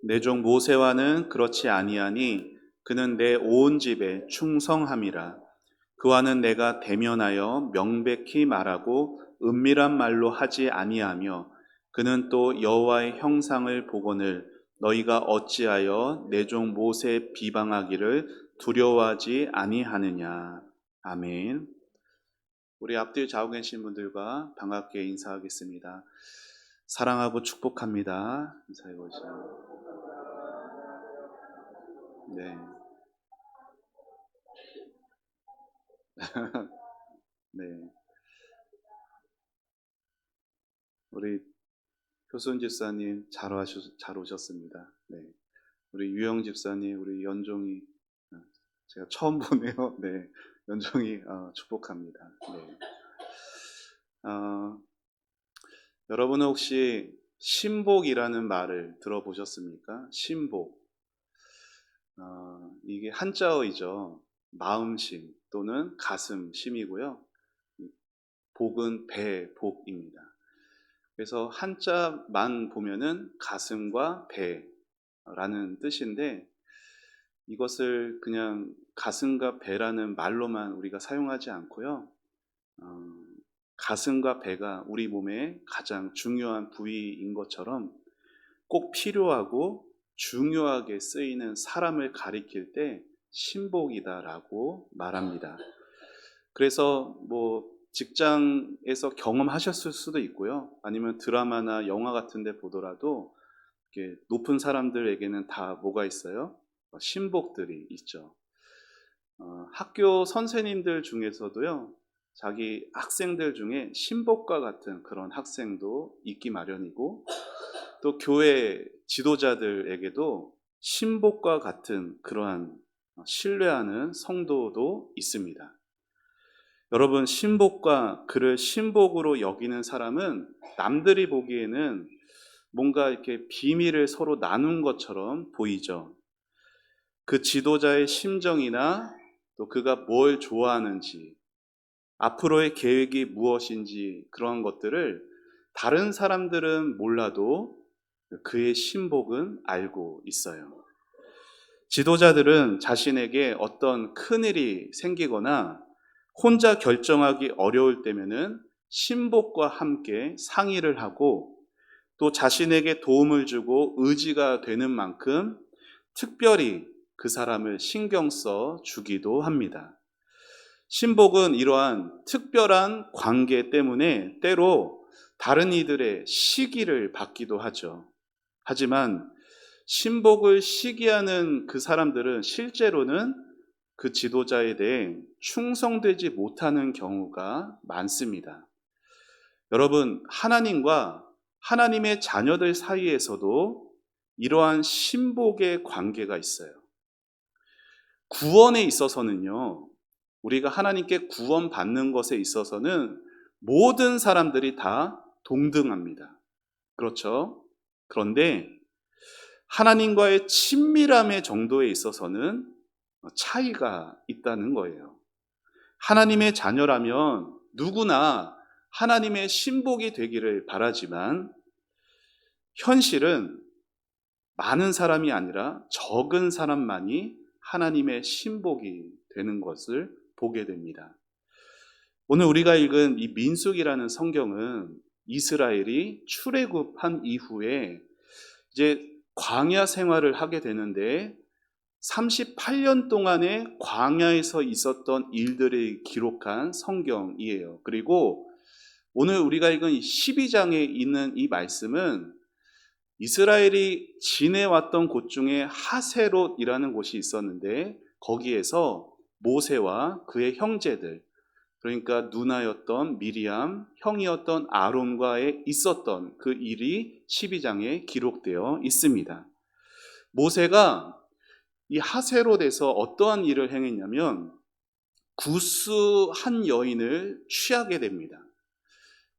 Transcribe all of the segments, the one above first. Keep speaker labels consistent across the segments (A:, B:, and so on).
A: 내 종 모세와는 그렇지 아니하니 그는 내 온 집에 충성함이라. 그와는 내가 대면하여 명백히 말하고 은밀한 말로 하지 아니하며 그는 또 여호와의 형상을 보거늘 너희가 어찌하여 내 종 모세 비방하기를 두려워하지 아니하느냐. 아멘. 우리 앞뒤 좌우 계신 분들과 반갑게 인사하겠습니다. 사랑하고 축복합니다. 인사해 보시죠. 네. 네. 우리 효순 집사님 잘 오셨습니다. 네. 우리 유영 집사님, 우리 연종이 제가 처음 보네요. 네. 연종이 축복합니다. 네. 어, 여러분은 혹시 신복이라는 말을 들어보셨습니까? 신복. 이게 한자어이죠. 마음심 또는 가슴심이고요. 복은 배, 복입니다. 그래서 한자만 보면은 가슴과 배라는 뜻인데 이것을 그냥 가슴과 배라는 말로만 우리가 사용하지 않고요. 가슴과 배가 우리 몸의 가장 중요한 부위인 것처럼 꼭 필요하고 중요하게 쓰이는 사람을 가리킬 때 신복이다라고 말합니다. 그래서 뭐 직장에서 경험하셨을 수도 있고요. 아니면 드라마나 영화 같은 데 보더라도 이렇게 높은 사람들에게는 다 뭐가 있어요? 신복들이 있죠. 학교 선생님들 중에서도요. 자기 학생들 중에 신복과 같은 그런 학생도 있기 마련이고 또 교회 지도자들에게도 신복과 같은 그러한 신뢰하는 성도도 있습니다. 여러분, 신복과 그를 신복으로 여기는 사람은 남들이 보기에는 뭔가 이렇게 비밀을 서로 나눈 것처럼 보이죠. 그 지도자의 심정이나 또 그가 뭘 좋아하는지, 앞으로의 계획이 무엇인지 그런 것들을 다른 사람들은 몰라도 그의 신복은 알고 있어요. 지도자들은 자신에게 어떤 큰일이 생기거나 혼자 결정하기 어려울 때면은 신복과 함께 상의를 하고 또 자신에게 도움을 주고 의지가 되는 만큼 특별히 그 사람을 신경 써 주기도 합니다. 신복은 이러한 특별한 관계 때문에 때로 다른 이들의 시기를 받기도 하죠. 하지만 신복을 시기하는 그 사람들은 실제로는 그 지도자에 대해 충성되지 못하는 경우가 많습니다. 여러분, 하나님과 하나님의 자녀들 사이에서도 이러한 신복의 관계가 있어요. 구원에 있어서는요, 우리가 하나님께 구원받는 것에 있어서는 모든 사람들이 다 동등합니다. 그렇죠? 그런데 하나님과의 친밀함의 정도에 있어서는 차이가 있다는 거예요. 하나님의 자녀라면 누구나 하나님의 신복이 되기를 바라지만 현실은 많은 사람이 아니라 적은 사람만이 하나님의 신복이 되는 것을 보게 됩니다. 오늘 우리가 읽은 이 민수기라는 성경은 이스라엘이 출애굽한 이후에 이제 광야 생활을 하게 되는데 38년 동안의 광야에서 있었던 일들을 기록한 성경이에요. 그리고 오늘 우리가 읽은 12장에 있는 이 말씀은 이스라엘이 지내왔던 곳 중에 하세롯이라는 곳이 있었는데 거기에서 모세와 그의 형제들, 그러니까 누나였던 미리암, 형이었던 아론과의 있었던 그 일이 12장에 기록되어 있습니다. 모세가 이 하세롯에서 어떠한 일을 행했냐면 구스 한 여인을 취하게 됩니다.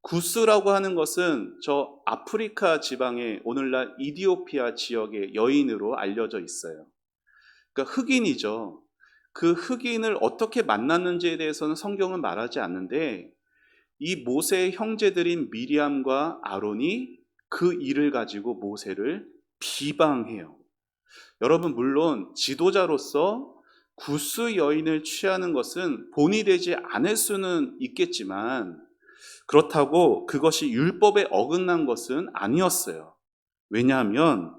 A: 구스라고 하는 것은 저 아프리카 지방의 오늘날 이디오피아 지역의 여인으로 알려져 있어요. 그러니까 흑인이죠. 그 흑인을 어떻게 만났는지에 대해서는 성경은 말하지 않는데 이 모세의 형제들인 미리암과 아론이 그 일을 가지고 모세를 비방해요. 여러분, 물론 지도자로서 구스 여인을 취하는 것은 본이 되지 않을 수는 있겠지만 그렇다고 그것이 율법에 어긋난 것은 아니었어요. 왜냐하면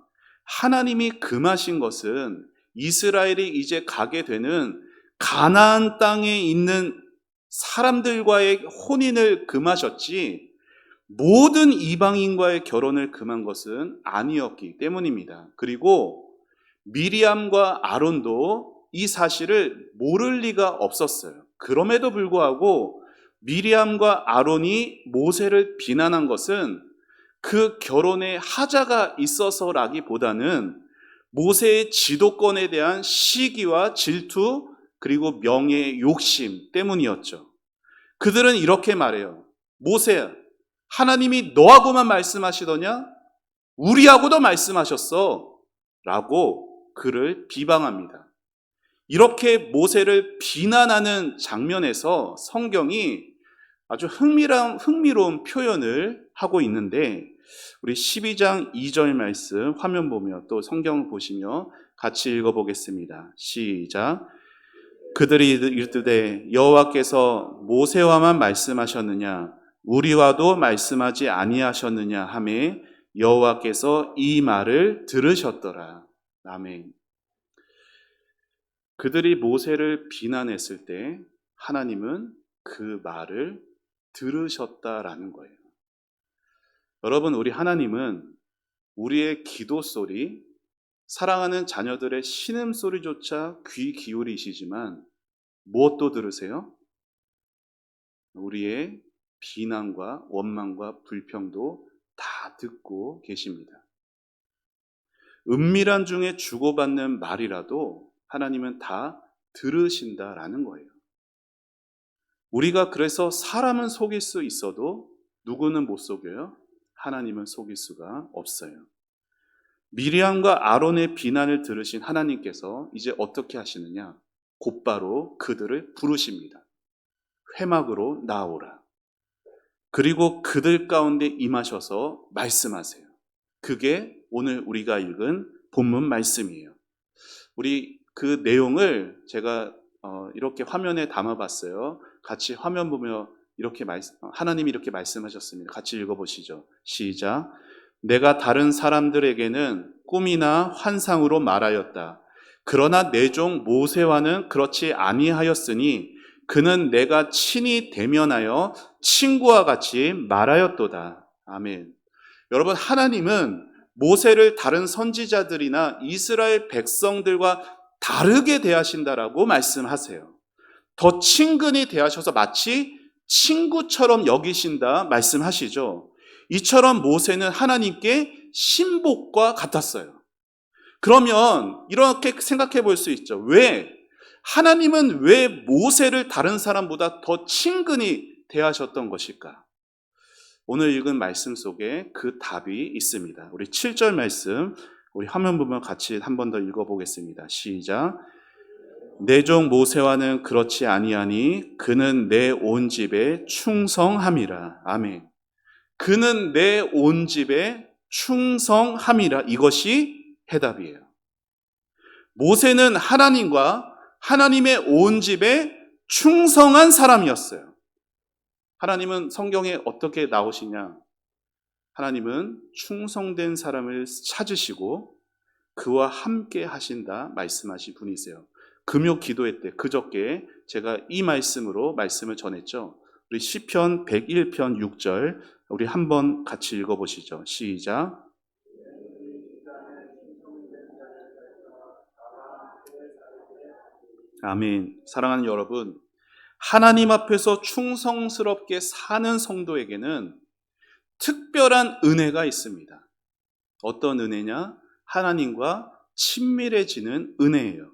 A: 하나님이 금하신 것은 이스라엘이 이제 가게 되는 가나안 땅에 있는 사람들과의 혼인을 금하셨지 모든 이방인과의 결혼을 금한 것은 아니었기 때문입니다. 그리고 미리암과 아론도 이 사실을 모를 리가 없었어요. 그럼에도 불구하고 미리암과 아론이 모세를 비난한 것은 그 결혼에 하자가 있어서라기보다는 모세의 지도권에 대한 시기와 질투 그리고 명예의 욕심 때문이었죠. 그들은 이렇게 말해요. 모세야, 하나님이 너하고만 말씀하시더냐? 우리하고도 말씀하셨어. 라고 그를 비방합니다. 이렇게 모세를 비난하는 장면에서 성경이 아주 흥미로운 표현을 하고 있는데 우리 12장 2절 말씀 화면 보며 또 성경을 보시며 같이 읽어보겠습니다. 시작. 그들이 이르되 여호와께서 모세와만 말씀하셨느냐 우리와도 말씀하지 아니하셨느냐 하매 여호와께서 이 말을 들으셨더라. 아멘. 그들이 모세를 비난했을 때 하나님은 그 말을 들으셨다라는 거예요. 여러분, 우리 하나님은 우리의 기도 소리, 사랑하는 자녀들의 신음소리조차 귀 기울이시지만 무엇도 들으세요? 우리의 비난과 원망과 불평도 다 듣고 계십니다. 은밀한 중에 주고받는 말이라도 하나님은 다 들으신다라는 거예요. 우리가 그래서 사람은 속일 수 있어도 누구는 못 속여요? 하나님은 속일 수가 없어요. 미리암과 아론의 비난을 들으신 하나님께서 이제 어떻게 하시느냐? 곧바로 그들을 부르십니다. 회막으로 나오라. 그리고 그들 가운데 임하셔서 말씀하세요. 그게 오늘 우리가 읽은 본문 말씀이에요. 우리 그 내용을 제가 이렇게 화면에 담아봤어요. 같이 화면 보며 하나님이 이렇게 말씀하셨습니다. 같이 읽어보시죠. 시작. 내가 다른 사람들에게는 꿈이나 환상으로 말하였다. 그러나 내 종 모세와는 그렇지 아니하였으니 그는 내가 친히 대면하여 친구와 같이 말하였도다. 아멘. 여러분, 하나님은 모세를 다른 선지자들이나 이스라엘 백성들과 다르게 대하신다라고 말씀하세요. 더 친근히 대하셔서 마치 친구처럼 여기신다 말씀하시죠. 이처럼 모세는 하나님께 신복과 같았어요. 그러면 이렇게 생각해 볼 수 있죠. 하나님은 왜 모세를 다른 사람보다 더 친근히 대하셨던 것일까? 오늘 읽은 말씀 속에 그 답이 있습니다. 우리 7절 말씀, 우리 화면 보면 같이 한 번 더 읽어보겠습니다. 시작. 내 종 모세와는 그렇지 아니하니 그는 내 온 집에 충성함이라. 아멘. 그는 내 온 집에 충성함이라. 이것이 해답이에요. 모세는 하나님과 하나님의 온 집에 충성한 사람이었어요. 하나님은 성경에 어떻게 나오시냐? 하나님은 충성된 사람을 찾으시고 그와 함께 하신다 말씀하신 분이세요. 금요 기도회 때 그저께 제가 이 말씀으로 말씀을 전했죠. 우리 시편 101편 6절 우리 한번 같이 읽어보시죠. 시작. 아멘. 사랑하는 여러분, 하나님 앞에서 충성스럽게 사는 성도에게는 특별한 은혜가 있습니다. 어떤 은혜냐? 하나님과 친밀해지는 은혜예요.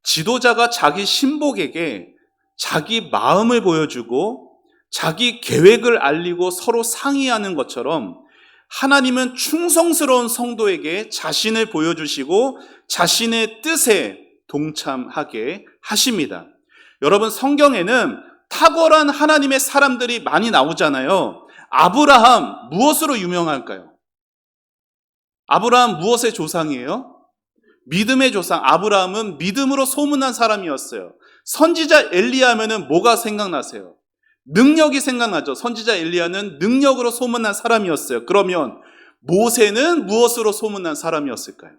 A: 지도자가 자기 신복에게 자기 마음을 보여주고 자기 계획을 알리고 서로 상의하는 것처럼 하나님은 충성스러운 성도에게 자신을 보여주시고 자신의 뜻에 동참하게 하십니다. 여러분, 성경에는 탁월한 하나님의 사람들이 많이 나오잖아요. 아브라함 무엇으로 유명할까요? 아브라함 무엇의 조상이에요? 믿음의 조상. 아브라함은 믿음으로 소문난 사람이었어요. 선지자 엘리야 하면은 뭐가 생각나세요? 능력이 생각나죠. 선지자 엘리야는 능력으로 소문난 사람이었어요. 그러면 모세는 무엇으로 소문난 사람이었을까요?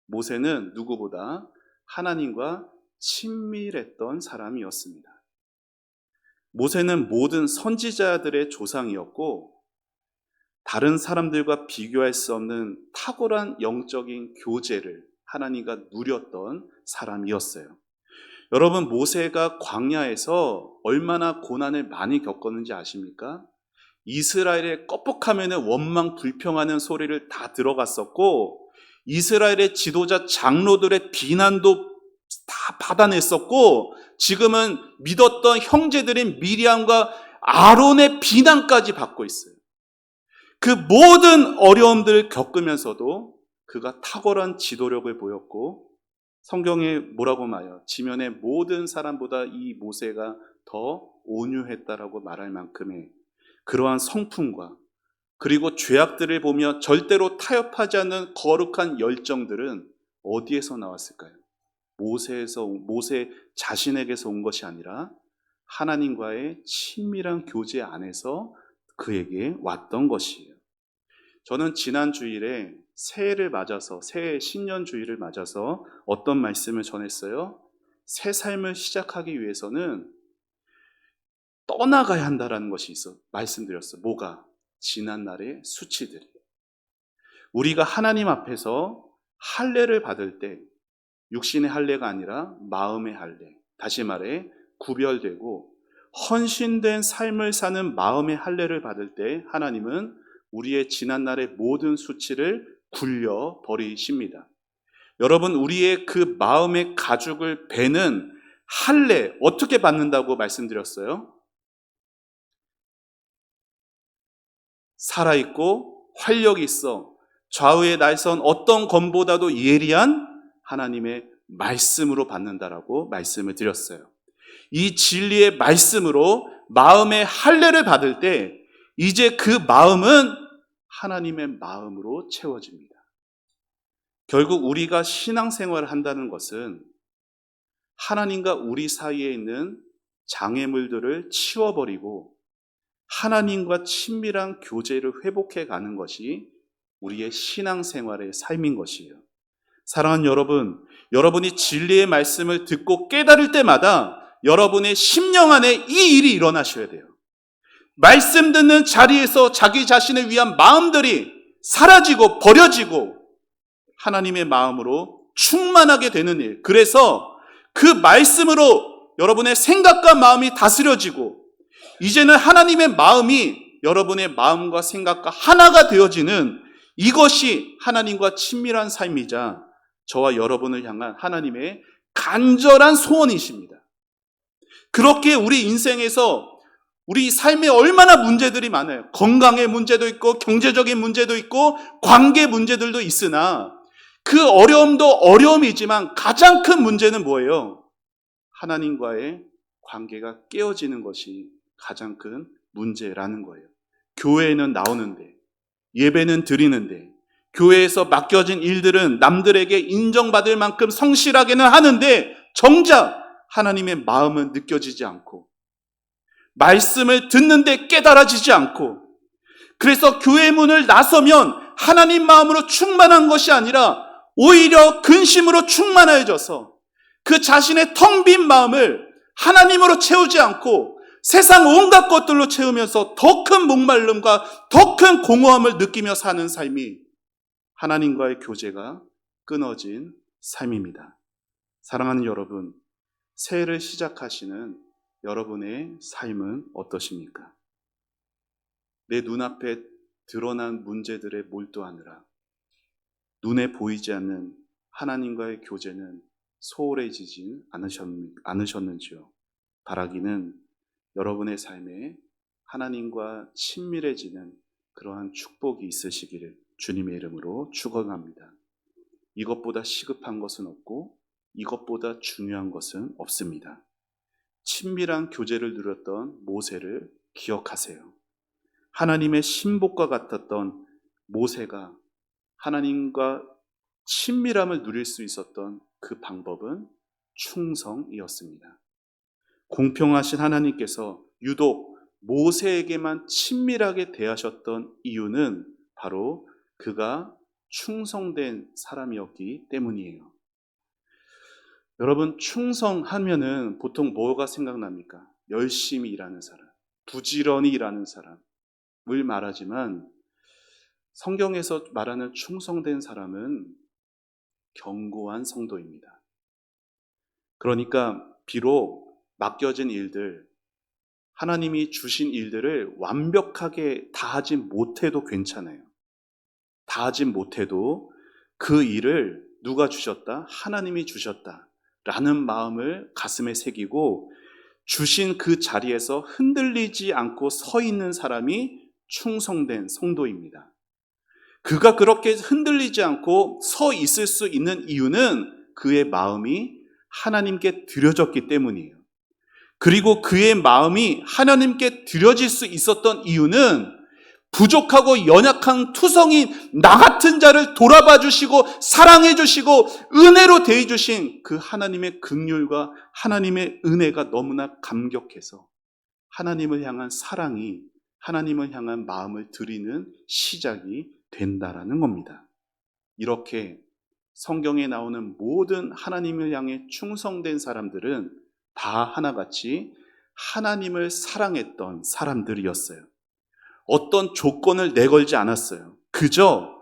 A: 모세는 누구보다 하나님과 친밀했던 사람이었습니다. 모세는 모든 선지자들의 조상이었고 다른 사람들과 비교할 수 없는 탁월한 영적인 교제를 하나님과 누렸던 사람이었어요. 여러분, 모세가 광야에서 얼마나 고난을 많이 겪었는지 아십니까? 이스라엘의 껍벅하면 원망 불평하는 소리를 다 들어갔었고 이스라엘의 지도자 장로들의 비난도 다 받아냈었고 지금은 믿었던 형제들인 미리암과 아론의 비난까지 받고 있어요. 그 모든 어려움들을 겪으면서도 그가 탁월한 지도력을 보였고 성경에 뭐라고 말해요? 지면의 모든 사람보다 이 모세가 더 온유했다라고 말할 만큼의 그러한 성품과 그리고 죄악들을 보며 절대로 타협하지 않는 거룩한 열정들은 어디에서 나왔을까요? 모세 자신에게서 온 것이 아니라 하나님과의 친밀한 교제 안에서 그에게 왔던 것이에요. 저는 지난 주일에 새해 신년 주일을 맞아서 어떤 말씀을 전했어요? 새 삶을 시작하기 위해서는 떠나가야 한다라는 것이 말씀드렸어요. 뭐가? 지난날의 수치들이. 우리가 하나님 앞에서 할례를 받을 때 육신의 할례가 아니라 마음의 할례, 다시 말해 구별되고 헌신된 삶을 사는 마음의 할례를 받을 때 하나님은 우리의 지난날의 모든 수치를 굴려 버리십니다. 여러분, 우리의 그 마음의 가죽을 베는 할례 어떻게 받는다고 말씀드렸어요? 살아있고 활력이 있어 좌우에 날선 어떤 검보다도 예리한 하나님의 말씀으로 받는다라고 말씀을 드렸어요. 이 진리의 말씀으로 마음의 할례를 받을 때 이제 그 마음은 하나님의 마음으로 채워집니다. 결국 우리가 신앙생활을 한다는 것은 하나님과 우리 사이에 있는 장애물들을 치워버리고 하나님과 친밀한 교제를 회복해 가는 것이 우리의 신앙생활의 삶인 것이에요. 사랑하는 여러분, 여러분이 진리의 말씀을 듣고 깨달을 때마다 여러분의 심령 안에 이 일이 일어나셔야 돼요. 말씀 듣는 자리에서 자기 자신을 위한 마음들이 사라지고 버려지고 하나님의 마음으로 충만하게 되는 일. 그래서 그 말씀으로 여러분의 생각과 마음이 다스려지고 이제는 하나님의 마음이 여러분의 마음과 생각과 하나가 되어지는 이것이 하나님과 친밀한 삶이자 저와 여러분을 향한 하나님의 간절한 소원이십니다. 그렇게 우리 인생에서 우리 삶에 얼마나 문제들이 많아요. 건강의 문제도 있고 경제적인 문제도 있고 관계 문제들도 있으나 그 어려움도 어려움이지만 가장 큰 문제는 뭐예요? 하나님과의 관계가 깨어지는 것이 가장 큰 문제라는 거예요. 교회에는 나오는데 예배는 드리는데 교회에서 맡겨진 일들은 남들에게 인정받을 만큼 성실하게는 하는데 정작 하나님의 마음은 느껴지지 않고 말씀을 듣는데 깨달아지지 않고 그래서 교회 문을 나서면 하나님 마음으로 충만한 것이 아니라 오히려 근심으로 충만해져서 그 자신의 텅 빈 마음을 하나님으로 채우지 않고 세상 온갖 것들로 채우면서 더 큰 목마름과 더 큰 공허함을 느끼며 사는 삶이 하나님과의 교제가 끊어진 삶입니다. 사랑하는 여러분, 새해를 시작하시는 여러분의 삶은 어떠십니까? 내 눈앞에 드러난 문제들에 몰두하느라 눈에 보이지 않는 하나님과의 교제는 소홀해지지 않으셨는지요? 바라기는 여러분의 삶에 하나님과 친밀해지는 그러한 축복이 있으시기를 주님의 이름으로 축원합니다. 이것보다 시급한 것은 없고 이것보다 중요한 것은 없습니다. 친밀한 교제를 누렸던 모세를 기억하세요. 하나님의 신복과 같았던 모세가 하나님과 친밀함을 누릴 수 있었던 그 방법은 충성이었습니다. 공평하신 하나님께서 유독 모세에게만 친밀하게 대하셨던 이유는 바로 그가 충성된 사람이었기 때문이에요. 여러분, 충성하면은 보통 뭐가 생각납니까? 열심히 일하는 사람, 부지런히 일하는 사람을 말하지만 성경에서 말하는 충성된 사람은 견고한 성도입니다. 그러니까 비록 맡겨진 일들, 하나님이 주신 일들을 완벽하게 다 하지 못해도 괜찮아요. 다 하지 못해도 그 일을 누가 주셨다? 하나님이 주셨다 라는 마음을 가슴에 새기고 주신 그 자리에서 흔들리지 않고 서 있는 사람이 충성된 성도입니다. 그가 그렇게 흔들리지 않고 서 있을 수 있는 이유는 그의 마음이 하나님께 드려졌기 때문이에요. 그리고 그의 마음이 하나님께 드려질 수 있었던 이유는 부족하고 연약한 투성인 나 같은 자를 돌아봐 주시고 사랑해 주시고 은혜로 대해 주신 그 하나님의 긍휼과 하나님의 은혜가 너무나 감격해서 하나님을 향한 사랑이 하나님을 향한 마음을 드리는 시작이 된다라는 겁니다. 이렇게 성경에 나오는 모든 하나님을 향해 충성된 사람들은 다 하나같이 하나님을 사랑했던 사람들이었어요. 어떤 조건을 내걸지 않았어요. 그저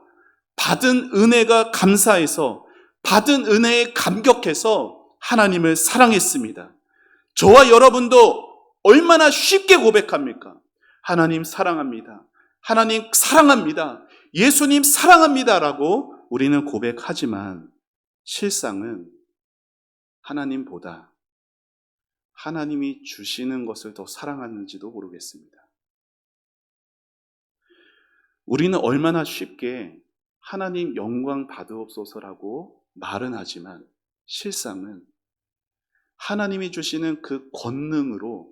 A: 받은 은혜가 감사해서 받은 은혜에 감격해서 하나님을 사랑했습니다. 저와 여러분도 얼마나 쉽게 고백합니까? 하나님 사랑합니다. 하나님 사랑합니다. 예수님 사랑합니다 라고 우리는 고백하지만 실상은 하나님보다 하나님이 주시는 것을 더 사랑하는지도 모르겠습니다. 우리는 얼마나 쉽게 하나님 영광 받으옵소서라고 말은 하지만 실상은 하나님이 주시는 그 권능으로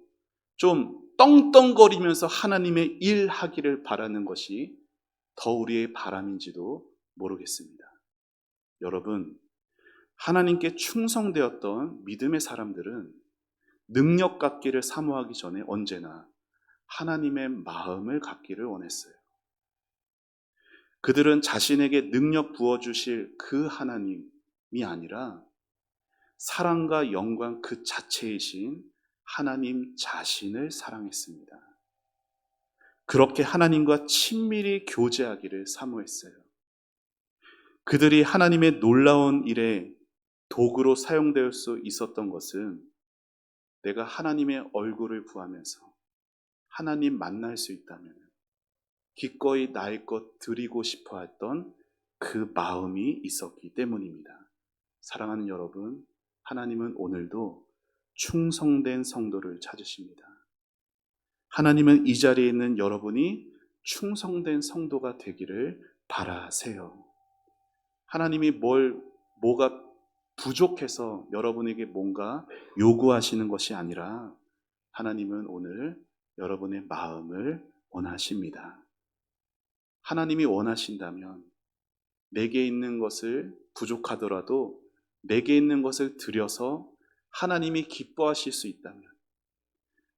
A: 좀 떵떵거리면서 하나님의 일하기를 바라는 것이 더 우리의 바람인지도 모르겠습니다. 여러분, 하나님께 충성되었던 믿음의 사람들은 능력 갖기를 사모하기 전에 언제나 하나님의 마음을 갖기를 원했어요. 그들은 자신에게 능력 부어주실 그 하나님이 아니라 사랑과 영광 그 자체이신 하나님 자신을 사랑했습니다. 그렇게 하나님과 친밀히 교제하기를 사모했어요. 그들이 하나님의 놀라운 일에 도구로 사용될 수 있었던 것은 내가 하나님의 얼굴을 구하면서 하나님 만날 수 있다면 기꺼이 나의 것 드리고 싶어 했던 그 마음이 있었기 때문입니다. 사랑하는 여러분, 하나님은 오늘도 충성된 성도를 찾으십니다. 하나님은 이 자리에 있는 여러분이 충성된 성도가 되기를 바라세요. 하나님이 뭐가 부족해서 여러분에게 뭔가 요구하시는 것이 아니라 하나님은 오늘 여러분의 마음을 원하십니다. 하나님이 원하신다면 내게 있는 것을 부족하더라도 내게 있는 것을 드려서 하나님이 기뻐하실 수 있다면,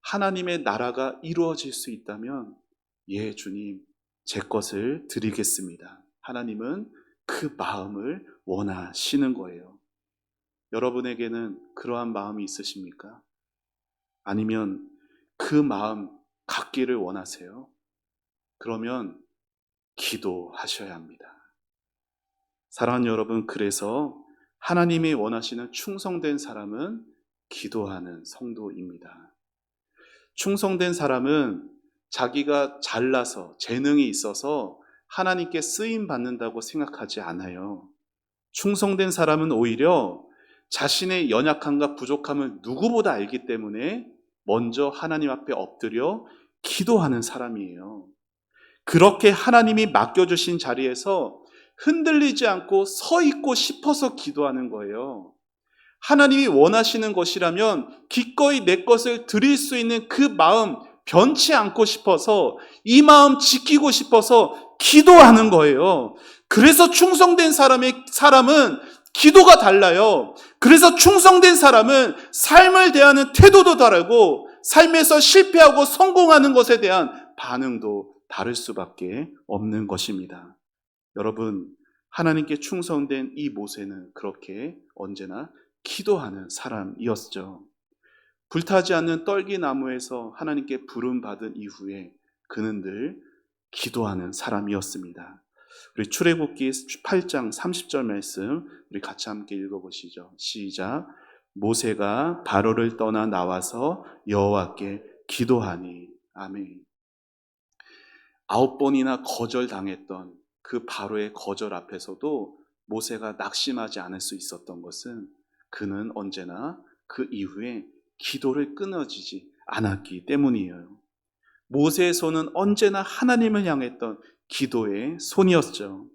A: 하나님의 나라가 이루어질 수 있다면, 예, 주님, 제 것을 드리겠습니다. 하나님은 그 마음을 원하시는 거예요. 여러분에게는 그러한 마음이 있으십니까? 아니면 그 마음 갖기를 원하세요? 그러면 기도하셔야 합니다. 사랑하는 여러분, 그래서 하나님이 원하시는 충성된 사람은 기도하는 성도입니다. 충성된 사람은 자기가 잘나서 재능이 있어서 하나님께 쓰임 받는다고 생각하지 않아요. 충성된 사람은 오히려 자신의 연약함과 부족함을 누구보다 알기 때문에 먼저 하나님 앞에 엎드려 기도하는 사람이에요. 그렇게 하나님이 맡겨주신 자리에서 흔들리지 않고 서 있고 싶어서 기도하는 거예요. 하나님이 원하시는 것이라면 기꺼이 내 것을 드릴 수 있는 그 마음, 변치 않고 싶어서 이 마음 지키고 싶어서 기도하는 거예요. 그래서 충성된 사람은 기도가 달라요. 그래서 충성된 사람은 삶을 대하는 태도도 다르고 삶에서 실패하고 성공하는 것에 대한 반응도 다를 수밖에 없는 것입니다. 여러분, 하나님께 충성된 이 모세는 그렇게 언제나 기도하는 사람이었죠. 불타지 않는 떨기나무에서 하나님께 부름받은 이후에 그는 늘 기도하는 사람이었습니다. 우리 출애굽기 8장 30절 말씀 우리 같이 함께 읽어보시죠. 시작. 모세가 바로를 떠나 나와서 여호와께 기도하니. 아멘. 9번이나 거절당했던 그 바로의 거절 앞에서도 모세가 낙심하지 않을 수 있었던 것은 그는 언제나 그 이후에 기도를 끊어지지 않았기 때문이에요. 모세의 손은 언제나 하나님을 향했던 기도의 손이었죠.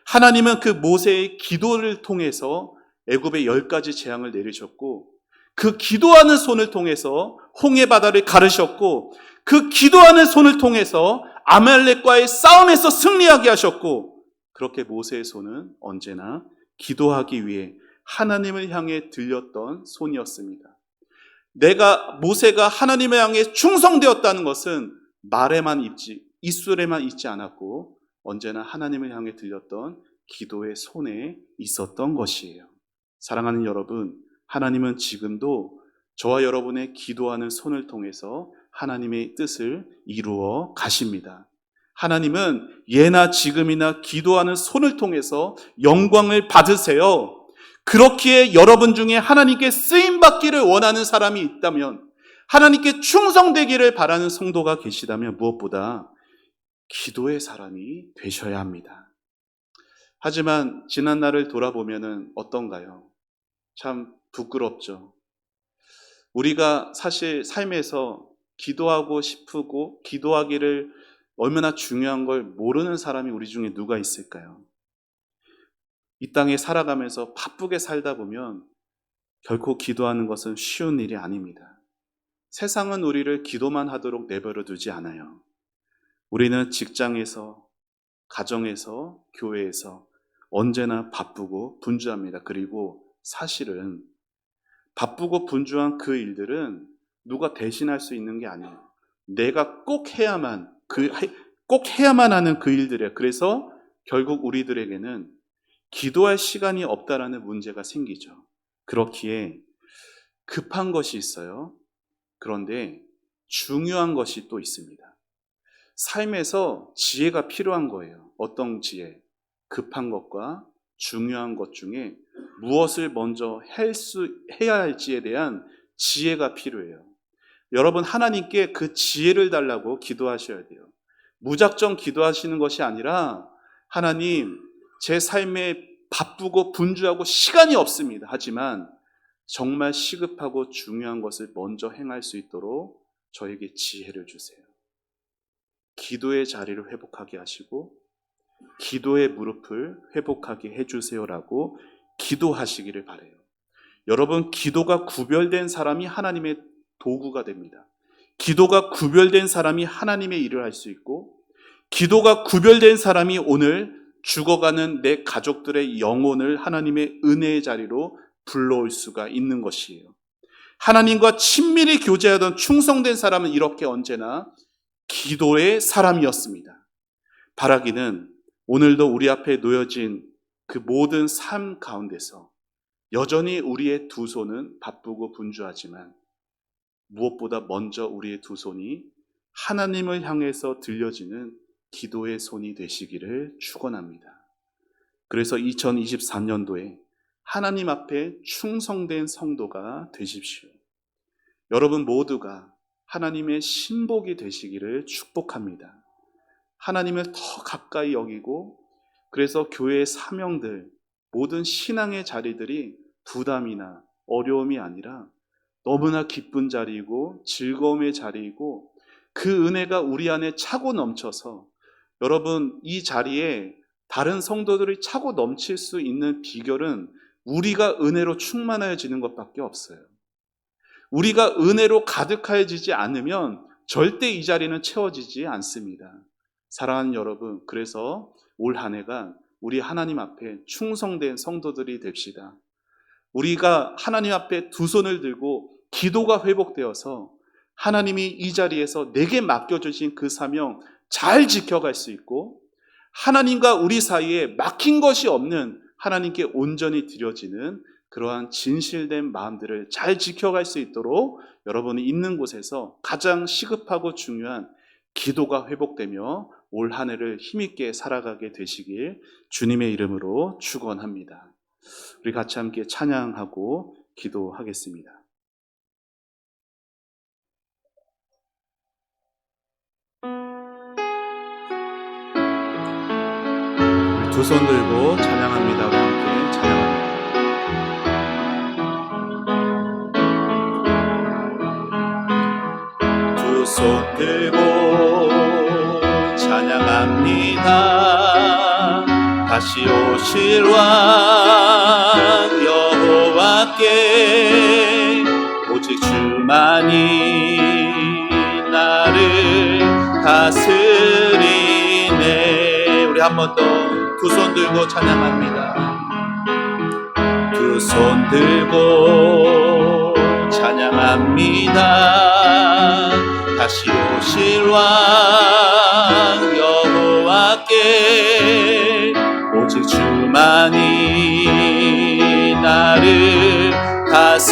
A: 하나님은 그 모세의 기도를 통해서 애굽의 10가지 재앙을 내리셨고 그 기도하는 손을 통해서 홍해 바다를 가르셨고 그 기도하는 손을 통해서 아말렉과의 싸움에서 승리하게 하셨고 그렇게 모세의 손은 언제나 기도하기 위해 하나님을 향해 들렸던 손이었습니다. 모세가 하나님을 향해 충성되었다는 것은 말에만 있지, 입술에만 있지 않았고 언제나 하나님을 향해 들렸던 기도의 손에 있었던 것이에요. 사랑하는 여러분, 하나님은 지금도 저와 여러분의 기도하는 손을 통해서 하나님의 뜻을 이루어 가십니다. 하나님은 예나 지금이나 기도하는 손을 통해서 영광을 받으세요. 그렇기에 여러분 중에 하나님께 쓰임받기를 원하는 사람이 있다면, 하나님께 충성되기를 바라는 성도가 계시다면 무엇보다 기도의 사람이 되셔야 합니다. 하지만 지난 날을 돌아보면 어떤가요? 참 부끄럽죠. 우리가 사실 삶에서 기도하고 싶고 기도하기를 얼마나 중요한 걸 모르는 사람이 우리 중에 누가 있을까요? 이 땅에 살아가면서 바쁘게 살다 보면 결코 기도하는 것은 쉬운 일이 아닙니다. 세상은 우리를 기도만 하도록 내버려 두지 않아요. 우리는 직장에서, 가정에서, 교회에서 언제나 바쁘고 분주합니다. 그리고 사실은 바쁘고 분주한 그 일들은 누가 대신할 수 있는 게 아니에요. 내가 꼭 해야만 하는 그 일들이에요. 그래서 결국 우리들에게는 기도할 시간이 없다라는 문제가 생기죠. 그렇기에 급한 것이 있어요. 그런데 중요한 것이 또 있습니다. 삶에서 지혜가 필요한 거예요. 어떤 지혜? 급한 것과 중요한 것 중에 무엇을 먼저 해야 할지에 대한 지혜가 필요해요. 여러분, 하나님께 그 지혜를 달라고 기도하셔야 돼요. 무작정 기도하시는 것이 아니라 하나님, 제 삶에 바쁘고 분주하고 시간이 없습니다. 하지만 정말 시급하고 중요한 것을 먼저 행할 수 있도록 저에게 지혜를 주세요. 기도의 자리를 회복하게 하시고 기도의 무릎을 회복하게 해주세요라고 기도하시기를 바라요. 여러분, 기도가 구별된 사람이 하나님의 도구가 됩니다. 기도가 구별된 사람이 하나님의 일을 할 수 있고, 기도가 구별된 사람이 오늘 죽어가는 내 가족들의 영혼을 하나님의 은혜의 자리로 불러올 수가 있는 것이에요. 하나님과 친밀히 교제하던 충성된 사람은 이렇게 언제나 기도의 사람이었습니다. 바라기는 오늘도 우리 앞에 놓여진 그 모든 삶 가운데서 여전히 우리의 두 손은 바쁘고 분주하지만 무엇보다 먼저 우리의 두 손이 하나님을 향해서 들려지는 기도의 손이 되시기를 축원합니다. 그래서 2024년도에 하나님 앞에 충성된 성도가 되십시오. 여러분 모두가 하나님의 신복이 되시기를 축복합니다. 하나님을 더 가까이 여기고, 그래서 교회의 사명들, 모든 신앙의 자리들이 부담이나 어려움이 아니라 너무나 기쁜 자리이고 즐거움의 자리이고, 그 은혜가 우리 안에 차고 넘쳐서, 여러분, 이 자리에 다른 성도들이 차고 넘칠 수 있는 비결은 우리가 은혜로 충만해지는 것밖에 없어요. 우리가 은혜로 가득해지지 않으면 절대 이 자리는 채워지지 않습니다. 사랑하는 여러분, 그래서 올 한 해가 우리 하나님 앞에 충성된 성도들이 됩시다. 우리가 하나님 앞에 두 손을 들고 기도가 회복되어서 하나님이 이 자리에서 내게 맡겨주신 그 사명 잘 지켜갈 수 있고, 하나님과 우리 사이에 막힌 것이 없는 하나님께 온전히 드려지는 그러한 진실된 마음들을 잘 지켜갈 수 있도록 여러분이 있는 곳에서 가장 시급하고 중요한 기도가 회복되며 올 한 해를 힘있게 살아가게 되시길 주님의 이름으로 축원합니다. 우리 같이 함께 찬양하고 기도하겠습니다. 우리 두 손 들고 찬양합니다와 함께 찬양합니다. 두 손 들고 찬양합니다. 다시 오실 왕 여호와께 오직 주만이 나를 다스리네. 우리 한 번 더 두 손 들고 찬양합니다. 두 손 들고 찬양합니다. 다시 오실 왕 여호와께 오직 주만이 나를 다스리네.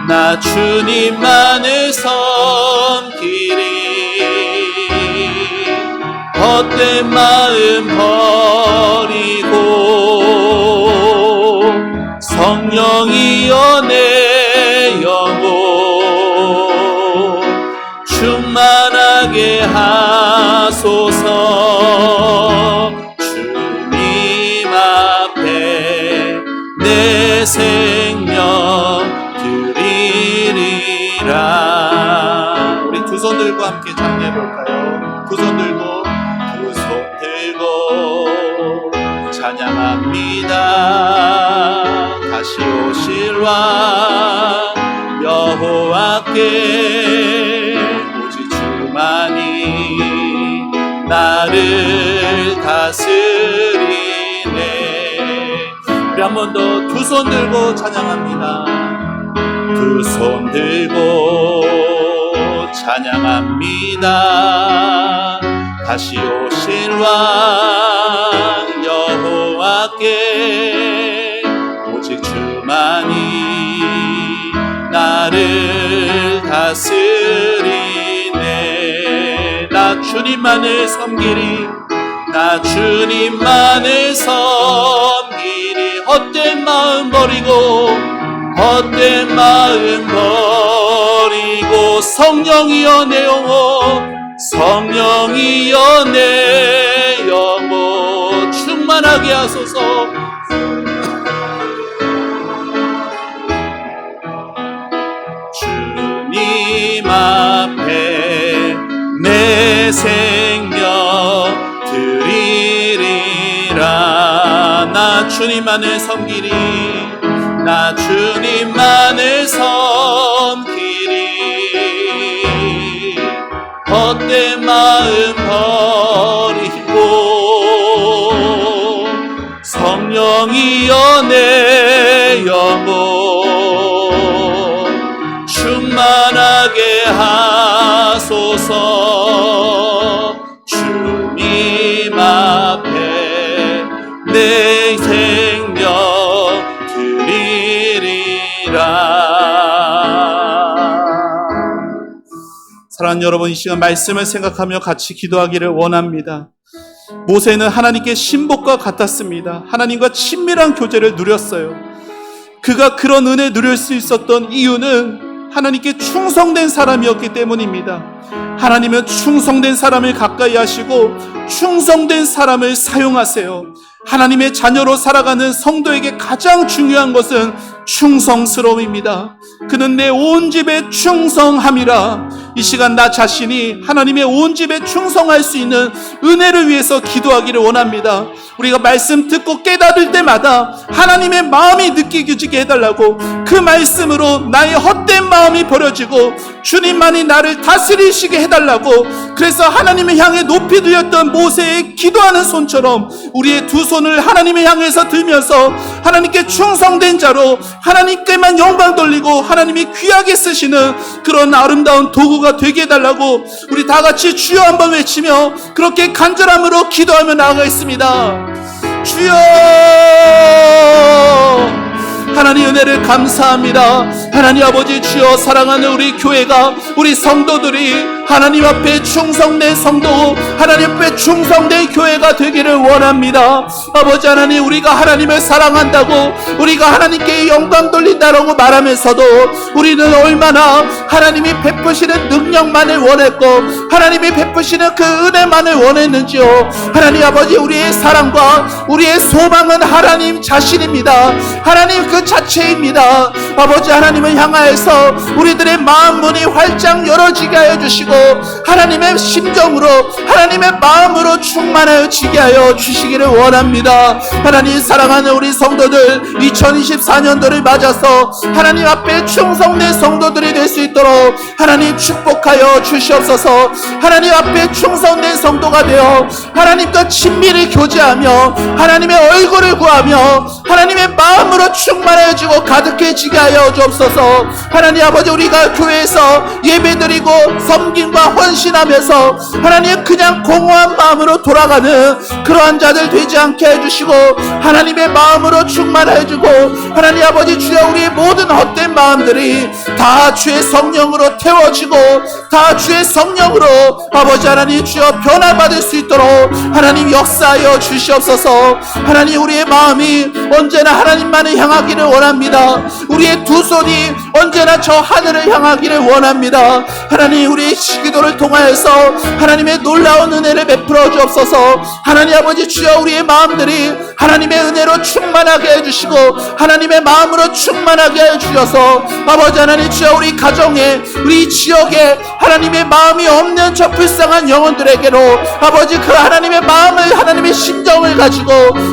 A: 나 주님만을 섬기리. 헛된 마음 버리고 성령이여 내 영혼 충만하게 하소서. 주님 앞에 내 생명 드리리라. 우리 두 손 들고 함께 찬양해 볼까요? 두 손 들고 찬양합니다. 다시 오실 왕 여호와께 오직 주만이 나를 다스리네. 우리 한 번 더 두 손 들고 찬양합니다. 두 손 들고 찬양합니다. 다시 오실 왕 여호와께 오직 주만이 나를 다스리네. 나 주님만을 섬기리. 나 주님만을 섬기리. 헛된 마음 버리고 헛된 마음 버리고 성령이여 내 영혼 성령이여 내 영혼 충만하게 하소서. 주님 앞에 내 생명 드리리라. 나 주님만을 섬기리. 나 주님만을 섬기리. 헛된 마음 버리고 성령이여 내 영혼 충만하게 하소서. 주님 앞에 내 생명 드리리라. 사랑하는 여러분, 이 시간 말씀을 생각하며 같이 기도하기를 원합니다. 모세는 하나님께 신복과 같았습니다. 하나님과 친밀한 교제를 누렸어요. 그가 그런 은혜 누릴 수 있었던 이유는 하나님께 충성된 사람이었기 때문입니다. 하나님은 충성된 사람을 가까이 하시고 충성된 사람을 사용하세요. 하나님의 자녀로 살아가는 성도에게 가장 중요한 것은 충성스러움입니다. 그는 내 온 집에 충성함이라. 이 시간 나 자신이 하나님의 온 집에 충성할 수 있는 은혜를 위해서 기도하기를 원합니다. 우리가 말씀 듣고 깨달을 때마다 하나님의 마음이 느끼게 해달라고, 그 말씀으로 나의 헛된 마음이 버려지고 주님만이 나를 다스리시게 해달라고. 그래서 하나님을 향해 높이 들렸던 모세의 기도하는 손처럼 우리의 두 손을 하나님을 향해서 들면서 하나님께 충성된 자로 하나님께만 영광 돌리고 하나님이 귀하게 쓰시는 그런 아름다운 도구가 되게 해달라고 우리 다 같이 주여 한번 외치며 그렇게 간절함으로 기도하며 나아가겠습니다. 주여! 하나님 은혜를 감사합니다. 하나님 아버지 주여, 사랑하는 우리 교회가, 우리 성도들이 하나님 앞에 충성된 성도, 하나님 앞에 충성된 교회가 되기를 원합니다. 아버지 하나님, 우리가 하나님을 사랑한다고, 우리가 하나님께 영광 돌린다라고 말하면서도 우리는 얼마나 하나님이 베푸시는 능력만을 원했고 하나님이 베푸시는 그 은혜만을 원했는지요. 하나님 아버지, 우리의 사랑과 우리의 소망은 하나님 자신입니다. 하나님 그 자체입니다. 아버지 하나님을 향하여서 우리들의 마음 문이 활짝 열어지게 하여 주시고 하나님의 심정으로, 하나님의 마음으로 충만하여 지게 하여 주시기를 원합니다. 하나님, 사랑하는 우리 성도들, 2024년도를 맞아서 하나님 앞에 충성된 성도들이 될 수 있도록 하나님 축복하여 주시옵소서. 하나님 앞에 충성된 성도가 되어 하나님과 친밀히 교제하며 하나님의 얼굴을 구하며 하나님의 마음으로 충만해지고 가득해지게 하여 주옵소서. 하나님 아버지, 우리가 교회에서 예배드리고 섬김과 헌신하면서 하나님 그냥 공허한 마음으로 돌아가는 그러한 자들 되지 않게 해주시고 하나님의 마음으로 충만해주고 하나님 아버지 주여, 우리의 모든 헛된 마음들이 다 주의 성령으로 태워지고 다 주의 성령으로 아버지 하나님 주여 변화받을 수 있도록 하나님 역사하여 주시옵소서. 하나님, 우리의 마음이 언제나 하나님만을 향하기를 원합니다. 우리의 두 손이 언제나 저 하늘을 향하기를 원합니다. 하나님, 우리의 기도를 통하여서 하나님의 놀라운 은혜를 베풀어 주옵소서. 하나님 아버지 주여, 우리의 마음들이 하나님의 은혜로 충만하게 해주시고 하나님의 마음으로 충만하게 해주셔서 아버지 하나님 주여, 우리 가정에, 우리 지역에 하나님의 마음이 없는 저 불쌍한 영혼들에게로 아버지 그 하나님의 마음을, 하나님의 심정을 가지고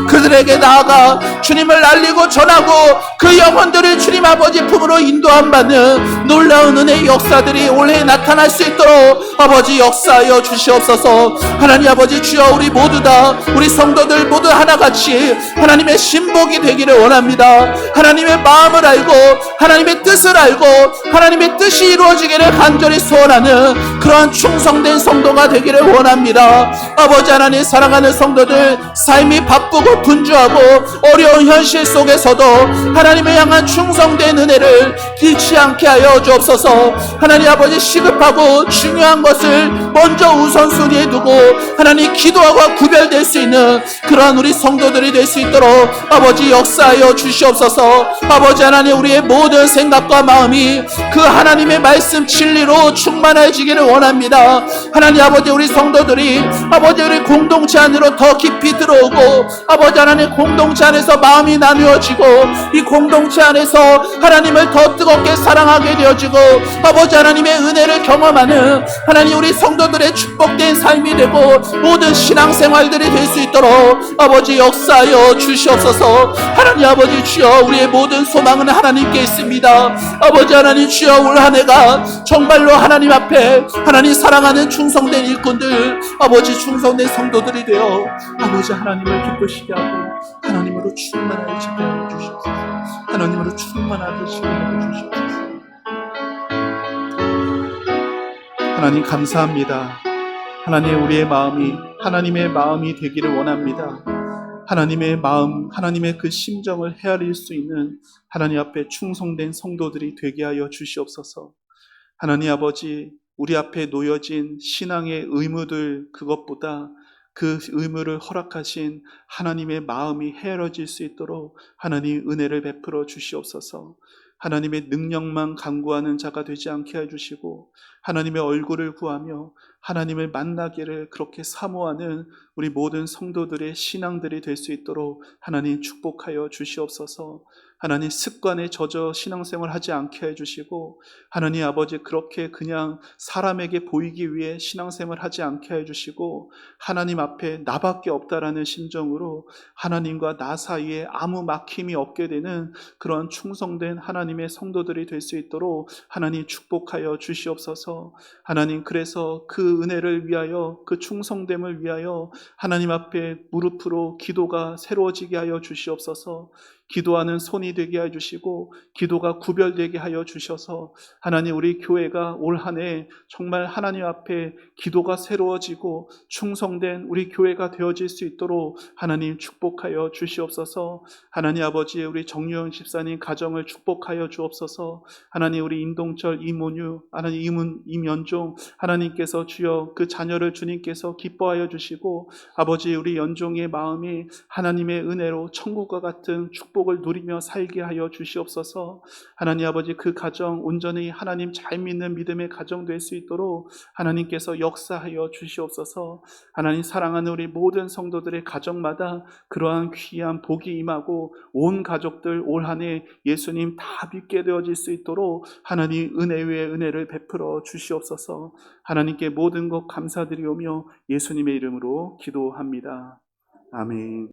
A: 그들에게 나아가 주님을 알리고 전하고 그 영혼들을 주님 아버지 품으로 인도함 받는 놀라운 은혜의 역사들이 올해 나타날 수 있도록 아버지 역사하여 주시옵소서. 하나님 아버지 주여, 우리 모두 다, 우리 성도들 모두 하나같이 하나님의 신복이 되기를 원합니다. 하나님의 마음을 알고 하나님의 뜻을 알고 하나님의 뜻이 이루어지기를 간절히 소원하는 그러한 충성된 성도가 되기를 원합니다. 아버지 하나님, 사랑하는 성도들, 삶이 바쁘고 분주하고 어려운 현실 속에서도 하나님을 향한 충성된 은혜를 잃지 않게 하여 주옵소서. 하나님 아버지, 시급하고 중요한 것을 먼저 우선순위에 두고 하나님 기도하고 구별될 수 있는 그러한 우리 성도들이 될 수 있도록 아버지 역사하여 주시옵소서. 아버지 하나님, 우리의 모든 생각과 마음이 그 하나님의 말씀 진리로 충만해지기를 원합니다. 하나님 아버지, 우리 성도들이 아버지 우리 공동체 안으로 더 깊이 들어오고 아버지 하나님 공동체 안에서 마음이 나누어지고 이 공동체 안에서 하나님을 더 뜨겁게 사랑하게 되어지고 아버지 하나님의 은혜를 경험하는 하나님 우리 성도들의 축복된 삶이 되고 모든 신앙생활들이 될 수 있도록 아버지 역사하여 주시옵소서. 하나님 아버지 주여, 우리의 모든 소망은 하나님께 있습니다. 아버지 하나님 주여, 올 한 해가 정말로 하나님 앞에 하나님 사랑하는 충성된 일꾼들, 아버지 충성된 성도들이 되어 아버지 하나님을 기쁘시게 하고 하나님으로 충만하게 하여 주시옵소서. 하나님으로 충만하게 하여 주시옵소서. 하나님 감사합니다. 하나님, 우리의 마음이 하나님의 마음이 되기를 원합니다. 하나님의 마음, 하나님의 그 심정을 헤아릴 수 있는 하나님 앞에 충성된 성도들이 되게 하여 주시옵소서. 하나님 아버지, 우리 앞에 놓여진 신앙의 의무들, 그것보다 그 의무를 허락하신 하나님의 마음이 헤아려질 수 있도록 하나님 은혜를 베풀어 주시옵소서. 하나님의 능력만 간구하는 자가 되지 않게 해주시고 하나님의 얼굴을 구하며 하나님을 만나기를 그렇게 사모하는 우리 모든 성도들의 신앙들이 될 수 있도록 하나님 축복하여 주시옵소서. 하나님 습관에 젖어 신앙생활 하지 않게 해주시고, 하나님 아버지 그렇게 그냥 사람에게 보이기 위해 신앙생활 하지 않게 해주시고, 하나님 앞에 나밖에 없다라는 심정으로 하나님과 나 사이에 아무 막힘이 없게 되는 그런 충성된 하나님의 성도들이 될 수 있도록 하나님 축복하여 주시옵소서. 하나님 그래서 그 은혜를 위하여, 그 충성됨을 위하여 하나님 앞에 무릎으로 기도가 새로워지게 하여 주시옵소서. 기도하는 손이 되게 해주시고 기도가 구별되게 하여 주셔서 하나님 우리 교회가 올 한 해 정말 하나님 앞에 기도가 새로워지고 충성된 우리 교회가 되어질 수 있도록 하나님 축복하여 주시옵소서. 하나님 아버지 우리 정유영 집사님 가정을 축복하여 주옵소서. 하나님 우리 임동철, 이모뉴, 하나님 임연종 하나님께서 주여 그 자녀를 주님께서 기뻐하여 주시고, 아버지 우리 연종의 마음이 하나님의 은혜로 천국과 같은 축복을 누리며 살게 하여 주시옵소서. 하나님 아버지 그 가정 온전히 하나님 잘 믿는 믿음의 가정 될 수 있도록 하나님께서 역사하여 주시옵소서. 하나님 사랑하는 우리 모든 성도들의 가정마다 그러한 귀한 복이 임하고 온 가족들 올 한 해 예수님 다 믿게 되어질 수 있도록 하나님 은혜 위에 은혜를 베풀어 주시옵소서. 하나님께 모든 것 감사드리오며 예수님의 이름으로 기도합니다. 아멘.